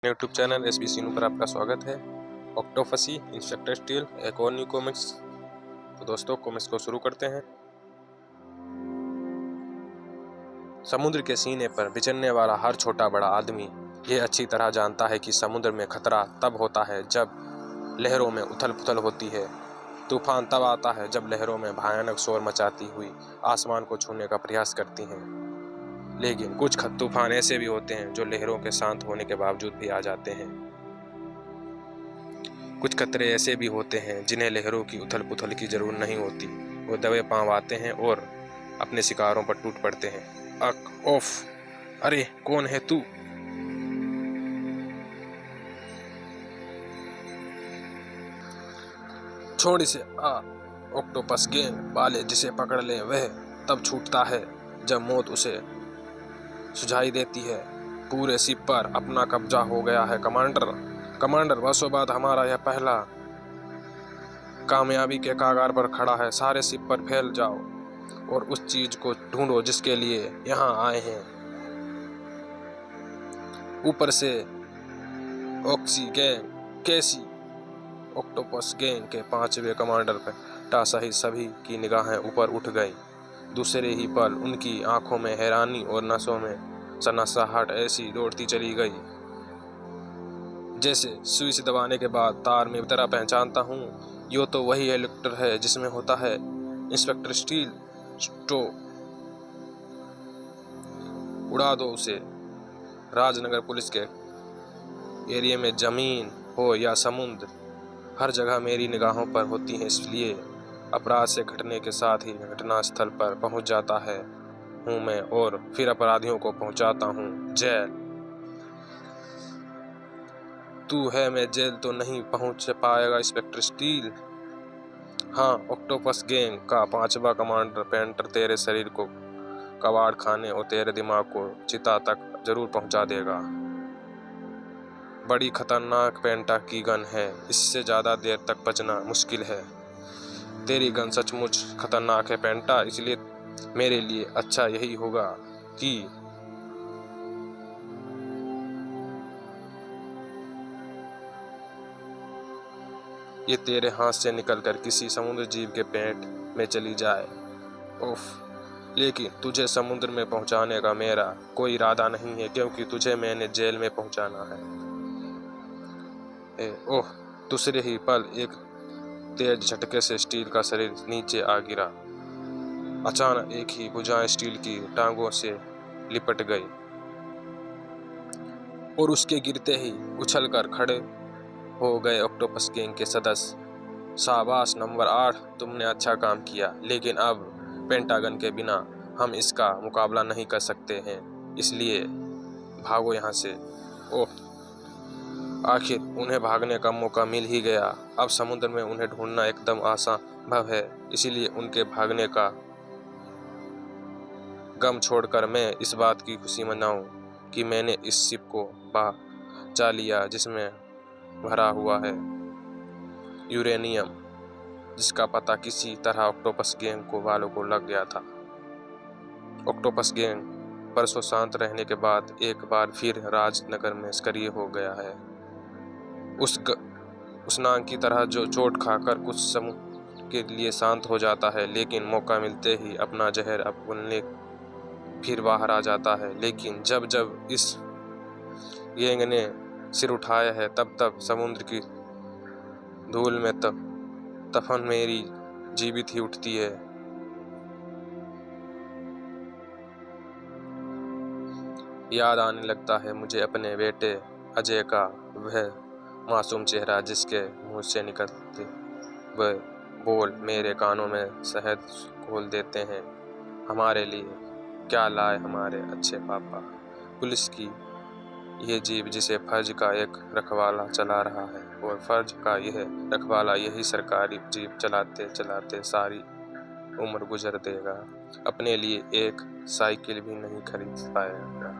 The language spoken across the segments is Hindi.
यूट्यूब चैनल एसबी सीनू पर आपका स्वागत है। ऑक्टोपसी इंस्पेक्टर स्टील एक और न्यू कॉमिक्स। तो दोस्तों कॉमिक्स को शुरू करते हैं। समुद्र के सीने पर विचरने वाला हर छोटा बड़ा आदमी ये अच्छी तरह जानता है कि समुद्र में खतरा तब होता है जब लहरों में उथल पुथल होती है। तूफान तब आता है जब लहरों में भयानक शोर मचाती हुई आसमान को छूने का प्रयास करती हैं। लेकिन कुछ तूफान ऐसे भी होते हैं जो लहरों के शांत होने के बावजूद भी आ जाते हैं। कुछ खतरे ऐसे भी होते हैं जिन्हें लहरों की उथल पुथल की जरूरत नहीं होती। वो दबे पांव आते हैं और अपने शिकारों पर टूट पड़ते हैं। अक ऑफ, अरे कौन है तू? छोड़ इसे आ। ऑक्टोपस गैंग वाले जिसे पकड़ ले वह तब छूटता है जब मौत उसे सुझाई देती है। पूरे शिप पर अपना कब्जा हो गया है कमांडर वर्षों बाद हमारा यह पहला कामयाबी के कागार पर खड़ा है। सारे शिप पर फैल जाओ और उस चीज को ढूंढो जिसके लिए यहाँ आए हैं। ऊपर से ऑक्सी गैंग कैसी। ऑक्टोपस गैंग के 5वें कमांडर पर टा सहित सभी की निगाहें ऊपर उठ गई। दूसरे ही पल उनकी आंखों में हैरानी और नसों में सनसनाहट ऐसी दौड़ती चली गई जैसे स्विच दबाने के बाद तार में तरह पहचानता हूँ। यो तो वही हेलीकॉप्टर है जिसमें होता है इंस्पेक्टर स्टील। स्टो उड़ा दो उसे। राजनगर पुलिस के एरिया में जमीन हो या समुद्र, हर जगह मेरी निगाहों पर होती है। इसलिए अपराध से घटने के साथ ही घटनास्थल पर पहुंच जाता है हूँ मैं और फिर अपराधियों को पहुंचाता हूँ जेल। तू है मैं जेल तो नहीं पहुंच पाएगा इंस्पेक्टर स्टील। हाँ, ऑक्टोपस गैंग का 5वां कमांडर पेंटर तेरे शरीर को कबाड़ खाने और तेरे दिमाग को चिता तक जरूर पहुंचा देगा। बड़ी खतरनाक पेंटा की गन है, इससे ज्यादा देर तक बचना मुश्किल है। तेरी गन सचमुच खतरनाक है पेंटा, इसलिए मेरे लिए अच्छा यही होगा कि ये तेरे हाथ से निकलकर किसी समुद्र जीव के पेट में चली जाए। उफ, लेकिन तुझे समुद्र में पहुंचाने का मेरा कोई इरादा नहीं है क्योंकि तुझे मैंने जेल में पहुंचाना है। ओह, दूसरे ही पल एक तेज झटके से स्टील का शरीर नीचे आ गिरा। अचानक एक ही भुजाएं स्टील की टांगों से लिपट गई और उसके गिरते ही उछलकर खड़े हो गए ऑक्टोपस गैंग के सदस्य। शाबाश नंबर 8, तुमने अच्छा काम किया, लेकिन अब पेंटागन के बिना हम इसका मुकाबला नहीं कर सकते हैं, इसलिए भागो यहाँ से। ओह, आखिर उन्हें भागने का मौका मिल ही गया। अब समुद्र में उन्हें ढूंढना एकदम असंभव है, इसीलिए उनके भागने का गम छोड़कर मैं इस बात की खुशी मनाऊं कि मैंने इस शिप को बचा लिया जिसमें भरा हुआ है यूरेनियम, जिसका पता किसी तरह ऑक्टोपस गैंग को वालों को लग गया था। ऑक्टोपस गैंग परसों शांत रहने के बाद एक बार फिर राजनगर में सक्रिय हो गया है। उस नाग की तरह जो चोट खाकर कुछ समय के लिए शांत हो जाता है, लेकिन मौका मिलते ही अपना जहर अपने फिर बाहर आ जाता है। लेकिन जब जब इस गैंग ने सिर उठाया है तब तब समुद्र की धूल में तफन मेरी जीवित ही उठती है। याद आने लगता है मुझे अपने बेटे अजय का वह मासूम चेहरा जिसके मुंह से निकलते वह बोल मेरे कानों में शहद घोल देते हैं। हमारे लिए क्या लाए हमारे अच्छे पापा। पुलिस की यह जीव जिसे फर्ज का एक रखवाला चला रहा है और फर्ज का यह रखवाला यही सरकारी जीप चलाते चलाते सारी उम्र गुजर देगा। अपने लिए एक साइकिल भी नहीं खरीद पाएगा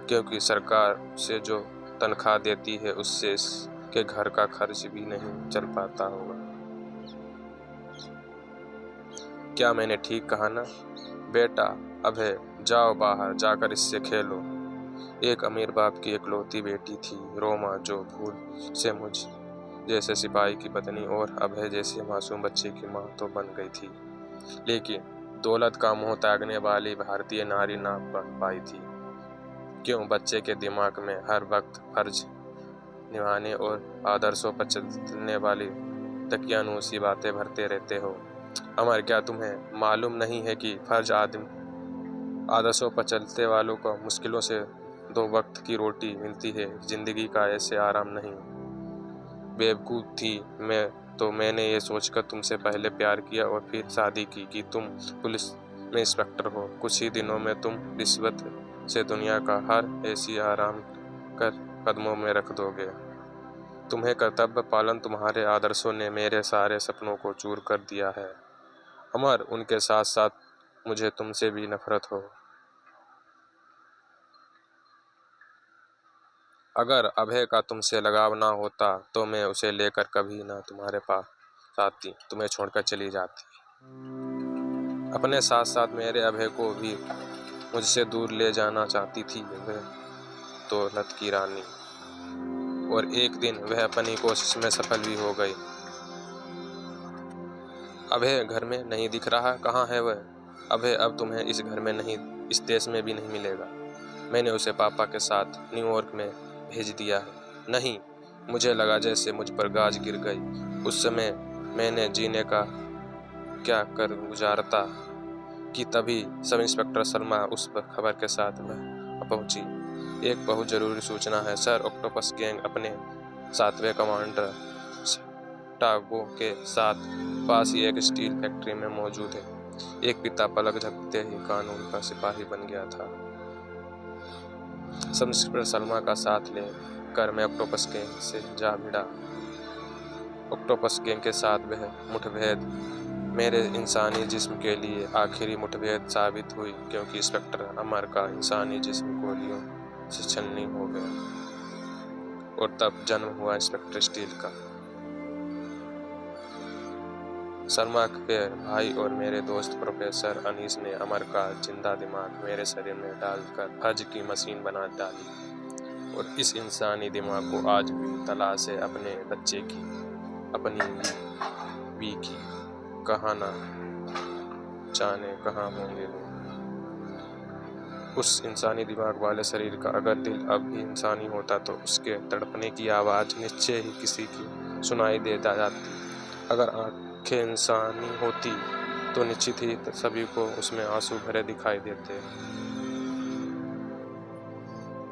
क्योंकि सरकार से जो तनख्वाह देती है उससे के घर का खर्च भी नहीं चल पाता होगा। क्या मैंने ठीक कहा ना? बेटा अभय, जाओ बाहर जाकर इससे खेलो। एक अमीर बाप की इकलौती बेटी थी रोमा, जो भूल से मुझ जैसे सिपाही की पत्नी और अभय जैसे मासूम बच्चे की मां तो बन गई थी, लेकिन दौलत का मोह त्यागने वाली भारतीय नारी ना बन पाई थी। क्यों बच्चे के दिमाग में हर वक्त फर्ज निभाने और आदर्शों पर चलने वाली तकियानूसी बातें भरते रहते हो? अमर, क्या तुम्हें मालूम नहीं है कि फर्ज आदर्शों पर चलते वालों को मुश्किलों से 2 वक्त की रोटी मिलती है, जिंदगी का ऐसे आराम नहीं। बेवकूफ़ थी मैं तो मैंने ये सोचकर तुमसे पहले प्यार किया और फिर शादी की कि तुम पुलिस में इंस्पेक्टर हो। कुछ ही दिनों में तुम रिश्वत से दुनिया का हर ऐसी आराम कर कदमों में रख दोगे। तुम्हें कर्तव्य पालन तुम्हारे आदर्शों ने मेरे सारे सपनों को चूर कर दिया है अमर। उनके साथ साथ मुझे तुमसे भी नफरत हो। अगर अभय का तुमसे लगाव ना होता तो मैं उसे लेकर कभी ना तुम्हारे पास आती, तुम्हें छोड़कर चली जाती। अपने साथ साथ मेरे अभय को भी मुझसे दूर ले जाना चाहती थी वह दौलत की रानी, और एक दिन वह अपनी कोशिश में सफल भी हो गई। अभय घर में नहीं दिख रहा, कहाँ है वह? अभय अब तुम्हें इस घर में नहीं, इस देश में भी नहीं मिलेगा। मैंने उसे पापा के साथ न्यूयॉर्क में भेज दिया है। नहीं, मुझे लगा जैसे मुझ पर गाज गिर गई। उस समय मैंने जीने का क्या कर गुजारता कि तभी सब इंस्पेक्टर शर्मा उस पर खबर के साथ वह पहुंची। एक बहुत जरूरी सूचना है सर, ऑक्टोपस गैंग अपने 7वें कमांडर टागो के साथ पास ही एक स्टील फैक्ट्री में मौजूद है। एक पिता पलक झपकते ही कानून का सिपाही बन गया था। सब इंस्पेक्टर सलमा का साथ लेकर मैं ऑक्टोपस गैंग से जा भिड़ा। ऑक्टोपस गैंग के साथ वह मुठभेड़ मेरे इंसानी जिस्म के लिए आखिरी मुठभेड़ साबित हुई, क्योंकि इंस्पेक्टर अमर का इंसानी जिस्म गोलियों से छलनी हो गया और तब जन्म हुआ इंस्पेक्टर स्टील का। शर्मा के भाई और मेरे दोस्त प्रोफेसर अनीस ने अमर का जिंदा दिमाग मेरे शरीर में डालकर हज की मशीन बना डाली, और इस इंसानी दिमाग को आज भी तलाश है अपने बच्चे की, अपनी भी की। कहाँ ना जाने कहाँ होंगे लोग। उस इंसानी दिमाग वाले शरीर का अगर दिल अब भी इंसानी होता तो उसके तड़पने की आवाज़ निश्चय ही किसी की सुनाई दे जाती। अगर आंखें इंसानी होती तो निश्चित ही सभी को उसमें आंसू भरे दिखाई देते।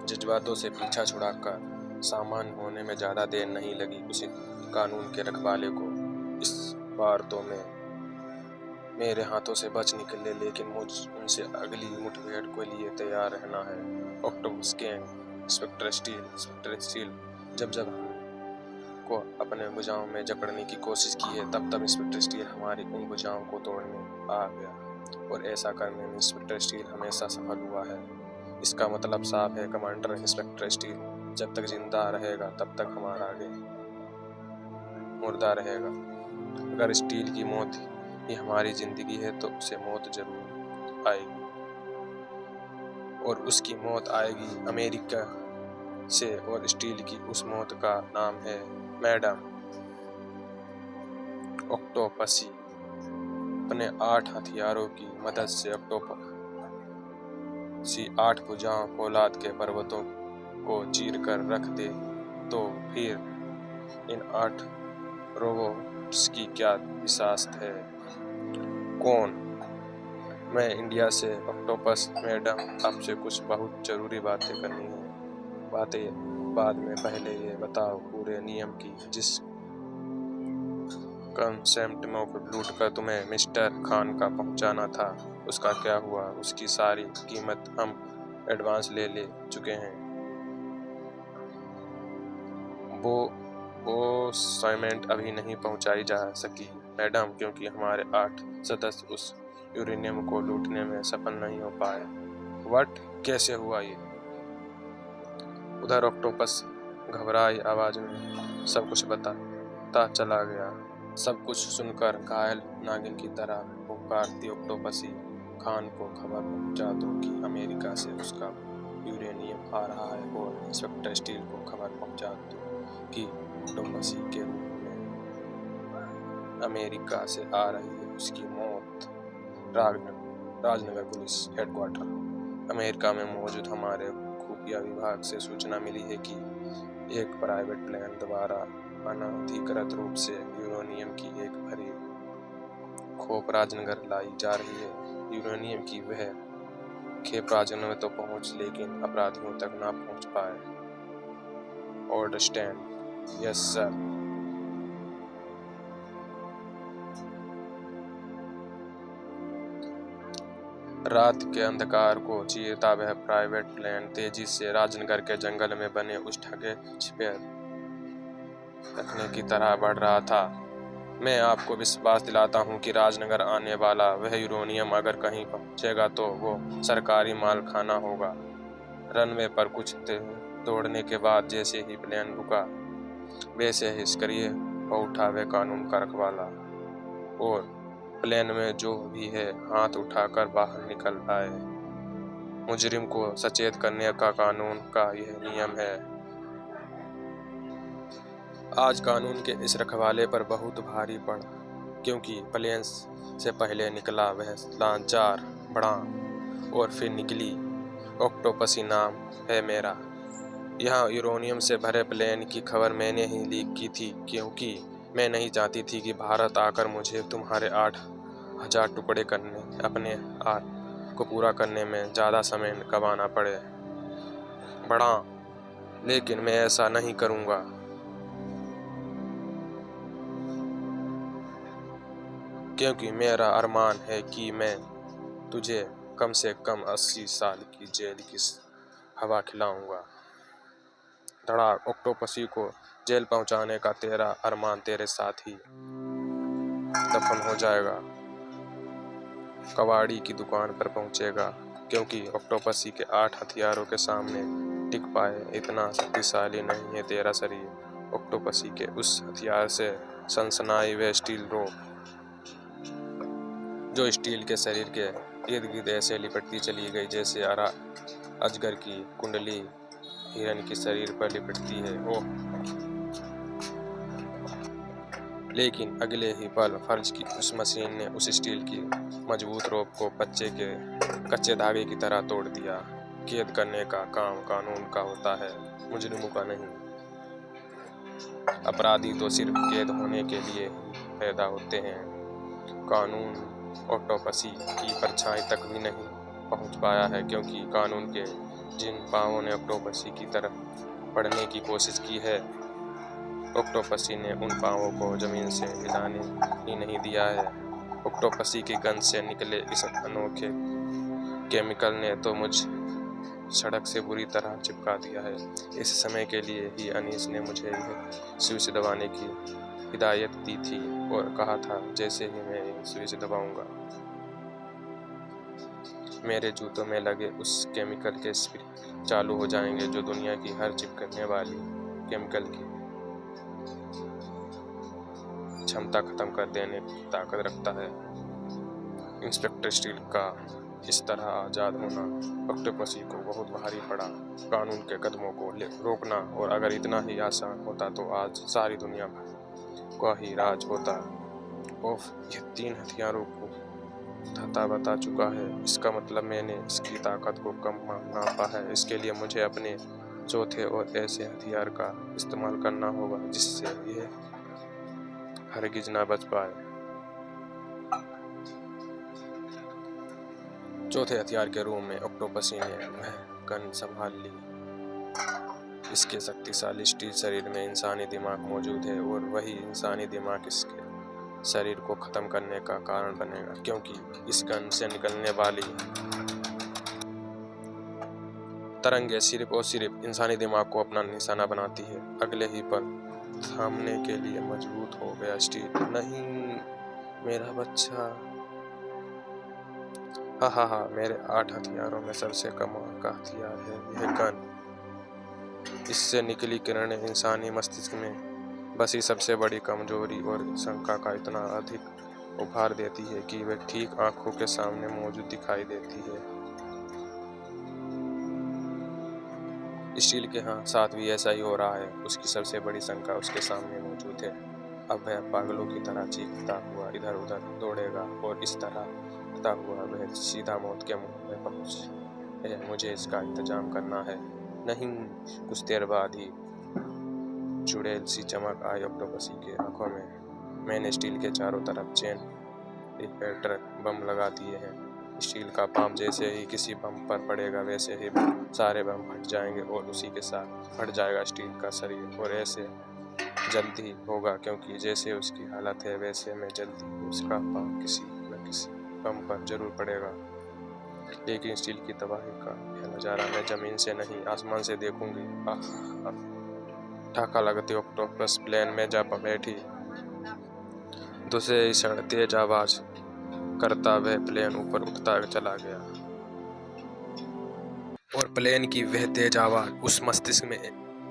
जज्बातों से पीछा छुड़ाकर सामान्य होने में ज़्यादा देर नहीं लगी उसी कानून के रखवाले को। इस बार तो मैं मेरे हाथों से बच निकले, लेकिन मुझ उनसे अगली मुठभेड़ के लिए तैयार रहना है। ऑक्टोपस गैंग, इंस्पेक्टर स्टील जब जब को अपने भुजाओं में जकड़ने की कोशिश की है, तब तब इंस्पेक्टर स्टील हमारी उन भुजाओं को तोड़ने आ गया, और ऐसा करने में इंस्पेक्टर स्टील हमेशा सफल हुआ है। इसका मतलब साफ है, कमांडर इंस्पेक्टर स्टील जब तक जिंदा रहेगा तब तक हमारा आगे मुर्दा रहेगा। अगर स्टील की मौत ही हमारी जिंदगी है तो उसे मौत जरूर आएगी, और उसकी मौत आएगी अमेरिका से, और स्टील की उस मौत का नाम है मैडम ऑक्टोपसी। अपने 8 हथियारों की मदद से ऑक्टोपसी 8 भुजाओं फौलाद के पर्वतों को चीर कर रख दे, तो फिर इन 8 रोबोट्स की क्या विशेषता है? कौन? मैं इंडिया से। ऑक्टोपस मैडम, आपसे कुछ बहुत जरूरी बातें करनी है। बातें बाद में, पहले ये बताओ पूरे नियम की जिस कंसेप्ट को लूट कर तुम्हें मिस्टर खान का पहुंचाना था, उसका क्या हुआ? उसकी सारी कीमत हम एडवांस ले चुके हैं। वो साइमेंट अभी नहीं पहुंचाई जा सकी मैडम, क्योंकि हमारे 8 सदस्य उस यूरेनियम को लूटने में सफल नहीं हो पाए। व्हाट? कैसे हुआ ये? उधर ऑक्टोपस घबराई आवाज में सब कुछ बताता चला गया। सब कुछ सुनकर घायल नागिन की तरह पुकारती ऑक्टोपसी, खान को खबर पहुंचा दो कि अमेरिका से उसका यूरेनियम आ रहा है और इंस्पेक्टर स्टील को खबर पहुंचा दो कि ऑक्टोपसी के रूप में अमेरिका से आ रही है उसकी मौत। राजनगर पुलिस हेडक्वार्टर अमेरिका में मौजूद हमारे खुफिया विभाग से सूचना मिली है कि एक प्राइवेट प्लेन द्वारा अनधिकृत रूप से यूरेनियम की एक भरी खोप राजनगर लाई जा रही है। यूरेनियम की वह खेप राजनगर में तो पहुंच लेकिन अपराधियों तक ना पहुंच पाए। Order stand. Yes sir. रात के अंधकार को चीरता वह प्राइवेट प्लेन तेजी से राजनगर के जंगल में बने उस ढके छिपे रखने की तरह बढ़ रहा था। मैं आपको विश्वास दिलाता हूं कि राजनगर आने वाला वह यूरेनियम अगर कहीं पहुंचेगा तो वो सरकारी मालखाना होगा। रनवे पर कुछ दौड़ने के बाद जैसे ही प्लेन रुका वैसे ही सक्रिय हो उठा वह कानून का रखवाला और प्लेन में जो भी है हाथ उठाकर बाहर निकल आए। मुजरिम को सचेत करने का कानून का यह नियम है। आज कानून के इस रखवाले पर बहुत भारी पड़ा क्योंकि प्लेन से पहले निकला वह लाचार बड़ा और फिर निकली ऑक्टोपसी नाम है मेरा। यहाँ यूरेनियम से भरे प्लेन की खबर मैंने ही लीक की थी क्योंकि मैं नहीं चाहती थी कि भारत आकर मुझे तुम्हारे 8,000 टुकड़े करने अपने आप को पूरा करने में ज़्यादा समय गंवाना पड़े। बड़ा लेकिन मैं ऐसा नहीं करूँगा। क्योंकि मेरा अरमान है कि मैं तुझे कम से कम 80 साल की जेल की हवा खिलाऊंगा। धड़ाक। ऑक्टोपसी को जेल पहुंचाने का तेरा अरमान तेरे साथ ही दफन हो जाएगा। कबाड़ी की दुकान पर पहुंचेगा क्योंकि ऑक्टोपसी के 8 हथियारों के सामने टिक पाए इतना शक्तिशाली नहीं है तेरा शरीर। ऑक्टोपसी के उस हथियार से सनसनाई व स्टील रोप जो स्टील के शरीर के इर्द गिर्द ऐसे लिपटती चली गई जैसे अजगर की कुंडली हिरन के शरीर पर लिपटती है। ओह! लेकिन अगले ही पल फर्ज की उस मशीन ने उस स्टील की मजबूत रोप को बच्चे के कच्चे धागे की तरह तोड़ दिया। कैद करने का काम कानून का होता है, मुजरिमों का नहीं। अपराधी तो सिर्फ कैद होने के लिए ही पैदा होते हैं। कानून ऑक्टोपसी की परछाई तक भी नहीं पहुंच पाया है क्योंकि कानून के जिन पांवों ने ऑक्टोपसी की तरफ बढ़ने की कोशिश की है ऑक्टोपसी ने उन पांवों को जमीन से हिलाने ही नहीं दिया है। ऑक्टोपसी की गंध से निकले इस अनोखे केमिकल ने तो मुझ सड़क से बुरी तरह चिपका दिया है। इस समय के लिए ही अनीस ने मुझे यह स्विच दबाने की हिदायत दी थी और कहा था जैसे ही मैं यह स्विच दबाऊंगा मेरे जूतों में लगे उस केमिकल के स्प्रे चालू हो जाएंगे जो दुनिया की हर चिपकने वाली केमिकल की क्षमता खत्म कर देने की ताकत रखता है। इंस्पेक्टर स्टील का इस तरह आज़ाद होना ऑक्टोपसी को बहुत भारी पड़ा। कानून के कदमों को रोकना और अगर इतना ही आसान होता तो आज सारी दुनिया भर का ही राज होता। ओफ! यह 3 हथियारों को धता बता चुका है। इसका मतलब मैंने इसकी ताकत को कम नापा है। इसके लिए मुझे अपने चौथे और ऐसे हथियार का इस्तेमाल करना होगा जिससे यह हरगिज ना बच पाए। चौथे हथियार के रूप में ऑक्टोपसी ने वह गन संभाल ली। इसके शक्तिशाली स्टील शरीर में इंसानी दिमाग मौजूद है और वही इंसानी दिमाग इसके शरीर को खत्म करने का कारण बनेगा क्योंकि इस गन से निकलने वाली तरंगे सिर्फ और सिर्फ इंसानी दिमाग को अपना निशाना बनाती है। अगले ही पल थामने के लिए मजबूत हो गया स्टील। नहीं, मेरा बच्चा। हा, मेरे 8 हथियारों में सबसे कमाल का हथियार है यह गन। इससे निकली किरणें इंसानी मस्तिष्क में बसी सबसे बड़ी कमजोरी और शंका का इतना अधिक उभार देती है कि वह ठीक आंखों के सामने मौजूद दिखाई देती है। स्टील के साथ भी ऐसा ही हो रहा है। उसकी सबसे बड़ी शंका उसके सामने मौजूद है। अब वह पागलों की तरह चीखता हुआ इधर उधर दौड़ेगा और इस तरह करता हुआ वह सीधा मौत के मुंह में पहुंचे। मुझे इसका इंतजाम करना है। नहीं, कुछ देर बाद ही चुड़ैल सी चमक आई ऑक्टोपसी के आंखों में। मैंने स्टील के चारों तरफ चेन रिएक्टर बम लगा दिए हैं। स्टील का पाम जैसे ही किसी बम पर पड़ेगा वैसे ही सारे बम फट जाएंगे और उसी के साथ फट जाएगा स्टील का शरीर। और ऐसे जल्दी होगा क्योंकि जैसे उसकी हालत है वैसे में जल्दी उसका पाम किसी न किसी बम पर जरूर पड़ेगा। लेकिन स्टील की तबाही का यह नज़ारा मैं जमीन से नहीं आसमान से देखूंगी। ठाका लगती ऑक्टोपस प्लेन में जा बैठी। दूसरे क्षण तेज आवाज करता वह प्लेन ऊपर उठता चला गया और प्लेन की वह तेज आवाज उस मस्तिष्क में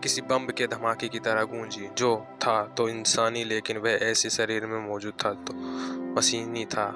किसी बम के धमाके की तरह गूंजी। जो था तो इंसानी, लेकिन वह ऐसे शरीर में मौजूद था तो मशीनी था।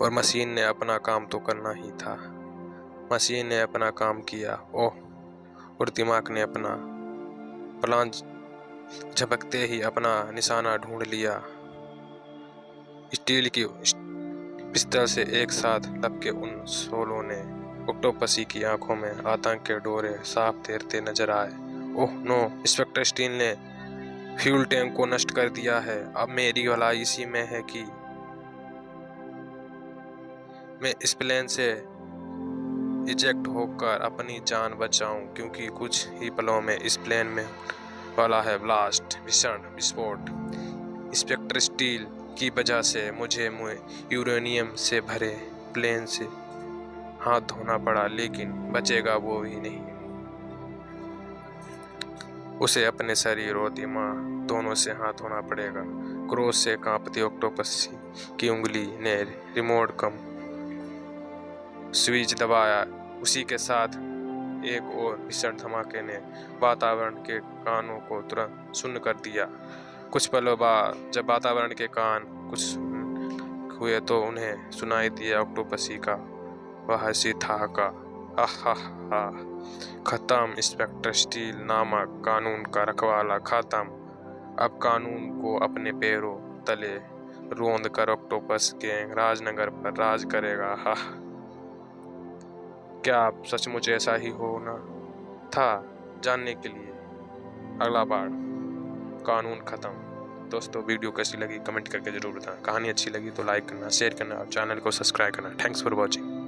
और मशीन ने अपना काम तो करना ही था। मशीन ने अपना काम किया। और दिमाग ने अपना प्लान झपकते ही अपना निशाना ढूंढ लिया। स्टील की पिस्तौल से एक साथ लपके उन शोलों ने ऑक्टोपसी की आंखों में आतंक के डोरे साफ तैरते नजर आए। ओह नो, इंस्पेक्टर स्टील ने फ्यूल टैंक को नष्ट कर दिया है। अब मेरी भलाई इसी में है कि मैं इस प्लेन से इजेक्ट होकर अपनी जान बचाऊं, क्योंकि कुछ ही पलों में इस प्लेन में वाला है ब्लास्ट, भीषण विस्फोट। इंस्पेक्टर स्टील की वजह से मुझे यूरेनियम से भरे प्लेन से हाथ धोना पड़ा, लेकिन बचेगा वो भी नहीं। उसे अपने शरीर और दिमाग दोनों से हाथ धोना पड़ेगा। क्रोध से कांपती ऑक्टोपस की उंगली ने रिमोट कम स्विच दबाया। उसी के साथ एक और भीषण धमाके ने वातावरण के कानों को तुरंत सुन्न कर दिया। कुछ पलों बाद जब वातावरण के कान कुछ हुए तो उन्हें सुनाई दिया ऑक्टोपसी का वह सी ठहाका। खत्म, इंस्पेक्टर स्टील नामक कानून का रखवाला खत्म। अब कानून को अपने पैरों तले रोंद कर ऑक्टोपस गैंग राजनगर पर राज करेगा। क्या आप सचमुच ऐसा ही होना था? जानने के लिए अगला पार्ट, कानून खत्म। दोस्तों, वीडियो कैसी लगी कमेंट करके जरूर बताएं। कहानी अच्छी लगी तो लाइक करना, शेयर करना और चैनल को सब्सक्राइब करना। Thanks for watching.